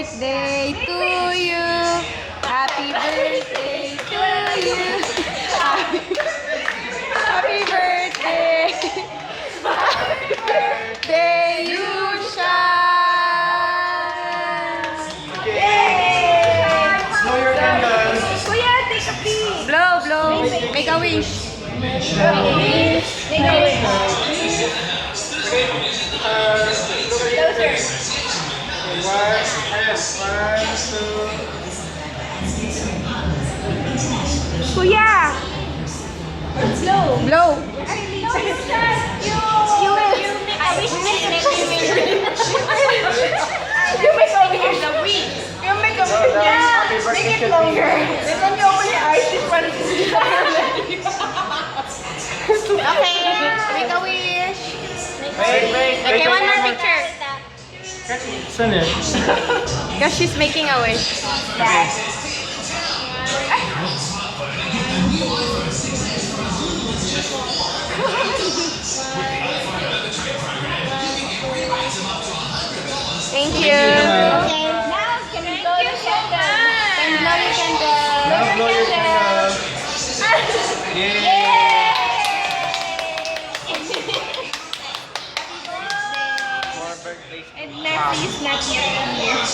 birthday to you. Happy birthday to you. Happy birthday. Happy birthday, you shine. Blow your candles. Kuya, take a peek. Blow, blow. Make a wish. Make a wish. One, two. Kuya. Blow. Blow. You will. You make a wish. You make a wish. Yeah. Make it longer. And then you open your eyes in front of you. Okay. Make a wish. Wait. Okay, one more picture. Saan eh? Because she's making a wish. Thank you. Okay, now can we blow the candle? Can blow your candle. Now blow your candles. Yay! More birthdays. And Nancy is not yet here.